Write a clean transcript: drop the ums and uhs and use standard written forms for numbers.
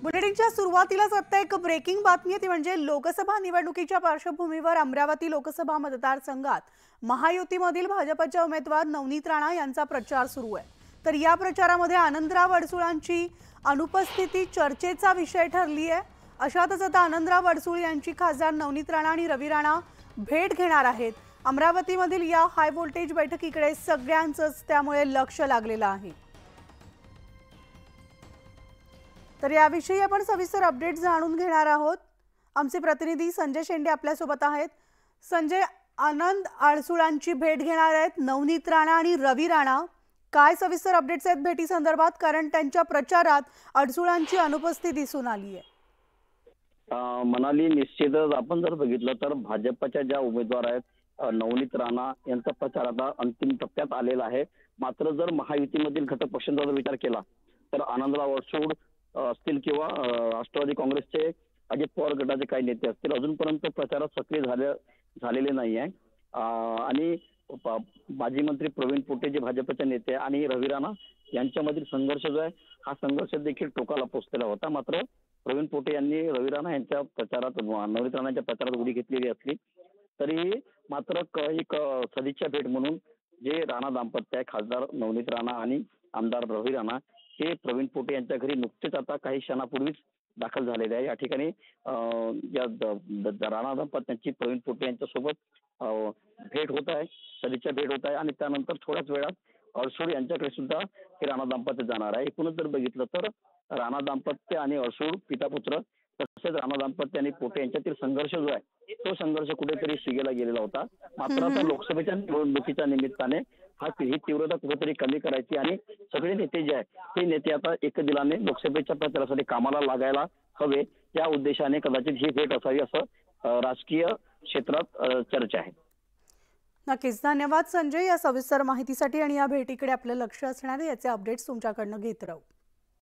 बुलेटिनच्या सुरुवातीलाच आता एक ब्रेकिंग बातमी आहे, ती म्हणजे लोकसभा निवडणुकीच्या पार्श्वभूमीवर अमरावती लोकसभा मतदारसंघात महायुतीमधील भाजपच्या उमेदवार नवनीत राणा यांचा प्रचार सुरू आहे। तर या प्रचारामध्ये आनंदराव अडसुळांची अनुपस्थिती चर्चेचा विषय ठरली आहे। अशातच आता आनंदराव अडसुळ यांची खासदार नवनीत राणा आणि रवी राणा भेट घेणार आहेत। अमरावतीमधील या हाय व्होल्टेज बैठकीकडे सगळ्यांचंच त्यामुळे लक्ष लागलेलं आहे। तर याविषयी आपण सविस्तर अपडेट जाणून घेणार आहोत। आमचे प्रतिनिधी संजय शेंडे आपल्या सोबत आहेत। संजय, आनंद अडसुळांची भेट घेणार आहेत नवनीत राणा आणि रवी राणा, काय सविस्तर अपडेट्स आहेत भेटी संदर्भात? कारण त्यांच्या प्रचारात अडसुळांची अनुपस्थिती दिसून आली आहे। मनाली, निश्चितच आपण जर बघितलं तर भाजपच्या ज्या उमेदवार आहेत नवनीत राणा यांचा प्रचार आता अंतिम टप्प्यात आलेला आहे। मात्र जर महायुतीमधील घटक पक्षांचा जर विचार केला तर आनंदराव अडसूळ असतील किंवा राष्ट्रवादी काँग्रेसचे अजित पवार गटाचे काही नेते असतील अजूनपर्यंत प्रचारात सक्रिय झालेले नाही आहे। आणि माजी मंत्री प्रवीण पोटे जे भाजपचे नेते आणि रवी राणा यांच्यामधील संघर्ष जो आहे हा संघर्ष देखील टोकाला पोहोचलेला होता। मात्र प्रवीण पोटे यांनी रवी राणा यांच्या प्रचारात नवनीत राणा यांच्या प्रचारात उडी घेतलेली असली तरी मात्र एक सदिच्छा भेट म्हणून जे राणा दाम्पत्य आहे, खासदार नवनीत राणा आणि आमदार रवी राणा हे प्रवीण पोटे यांच्या घरी नुकतेच आता काही क्षणापूर्वीच दाखल झालेले आहे। या ठिकाणी या राणा दाम्पत्यांची प्रवीण पोटे यांच्यासोबत भेट होत आहे, सदिच्छा भेट होत आहे आणि त्यानंतर थोड्याच वेळात अडसूळ यांच्याकडे सुद्धा हे राणा दाम्पत्य जाणार आहे। एकूणच जर बघितलं तर राणा दाम्पत्य आणि अडसूळ पिता पुत्र तसेच राणा दाम्पत्य आणि पोटे यांच्यातील संघर्ष जो आहे तो संघर्ष कुठेतरी शिगेला गेलेला होता। मात्र आता लोकसभेच्या निवडणुकीच्या निमित्ताने ही तीव्रता कुठेतरी कमी करायची आणि सगळे नेते जे आहेत ते नेते आता एकदिलाने लोकसभेच्या प्रचारासाठी कामाला लागायला हवे, या उद्देशाने कदाचित ही भेट असावी असं राजकीय क्षेत्रात चर्चा आहे। नक्कीच, धन्यवाद संजय या सविस्तर माहितीसाठी आणि या भेटीकडे आपलं लक्ष असणार आहे। याचे अपडेट्स तुमच्याकडनं घेत राहू।